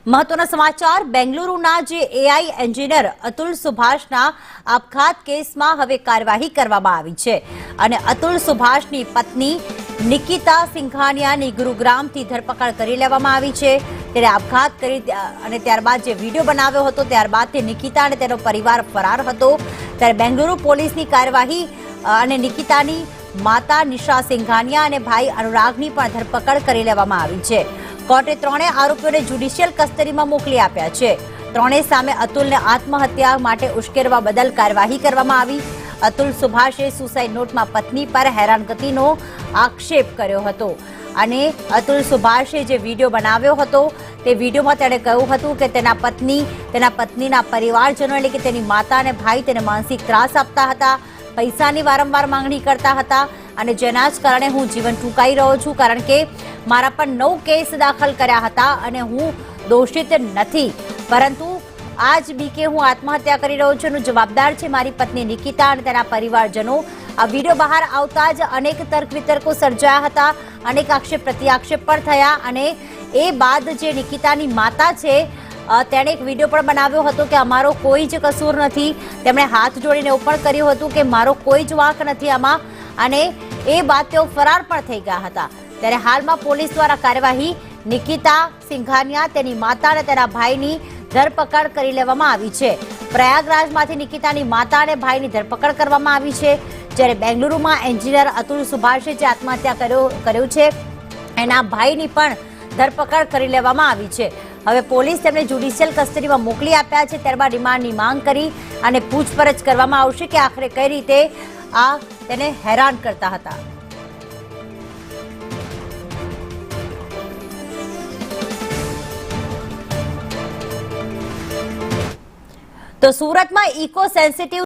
મહત્વના સમાચાર બેંગલુરુના જે એઆઈ એન્જિનિયર અતુલ સુભાષના આપઘાત કેસમાં હવે કાર્યવાહી કરવામાં આવી છે અને અતુલ સુભાષની પત્ની નિકિતા સિંઘાનિયાની ગુરુગ્રામથી ધરપકડ કરી લેવામાં આવી છે। ત્યારે આપઘાત કરી અને ત્યારબાદ જે વિડીયો બનાવ્યો હતો ત્યારબાદથી નિકિતા અને તેનો પરિવાર ફરાર હતો। ત્યારે બેંગલુરુ પોલીસની કાર્યવાહી અને નિકિતાની માતા નિશા સિંઘાનિયા અને ભાઈ અનુરાગની પણ ધરપકડ કરી લેવામાં આવી છે। કોર્ટે ત્રણેય આરોપીઓને જ્યુડિશિયલ કસ્ટડીમાં મોકલી આપ્યા છે। ત્રણેય સામે અતુલને આત્મહત્યા માટે ઉશ્કેરવા બદલ કાર્યવાહી કરવામાં આવી। અતુલ સુભાષે સુસાઇડ નોટમાં પત્ની પર હેરાનગતિનો આક્ષેપ કર્યો હતો અને અતુલ સુભાષે જે વિડીયો બનાવ્યો હતો તે વિડીયોમાં તેણે કહ્યું હતું કે તેના પત્નીના પરિવારજનો એટલે કે તેની માતા અને ભાઈ તેને માનસિક ત્રાસ આપતા હતા, પૈસાની વારંવાર માંગણી કરતા હતા અને જેના જ કારણે હું જીવન ટૂંકાઈ રહ્યો છું કારણ કે મારા પર 9 કેસ દાખલ કર્યા હતા અને હું દોષિત નથી, પરંતુ આજ બીકે હું આત્મહત્યા કરી રહ્યો છું એનો જવાબદાર છે મારી પત્ની નિકિતા અને તેના પરિવારજનો। આ વિડીયો બહાર આવતા જ અનેક તર્ક વિતર્કો સર્જાયા હતા, અનેક આક્ષેપ પ્રત્યાક્ષેપ પણ થયા અને એ બાદ જે નિકિતાની માતા છે તેણે એક વિડીયો પણ બનાવ્યો હતો કે અમારો કોઈ જ કસૂર નથી। તેમણે હાથ જોડીને એવું પણ કર્યું હતું કે મારો કોઈ જ વાંક નથી આમાં અને એ બાદ તેઓ ફરાર પણ થઈ ગયા હતા। ત્યારે હાલમાં પોલીસ દ્વારા કાર્યવાહી નિકિતા સિંઘાનિયા, તેની માતા અને તેના ભાઈની ધરપકડ કરી લેવામાં આવી છે। પ્રયાગરાજમાંથી નિકિતાની માતા અને ભાઈની ધરપકડ કરવામાં આવી છે, જ્યારે બેંગલુરુમાં એન્જિનિયર અતુલ સુભાષે જે આત્મહત્યા કર્યું છે એના ભાઈની પણ ધરપકડ કરી લેવામાં આવી છે। હવે પોલીસ તેમને જ્યુડિશિયલ કસ્ટડીમાં મોકલી આપ્યા છે, ત્યારબાદ રિમાન્ડની માંગ કરી અને પૂછપરછ કરવામાં આવશે કે આખરે કઈ રીતે આ તેને હેરાન કરતા હતા। તો સુરતમાં ઇકો સેન્સિટિવ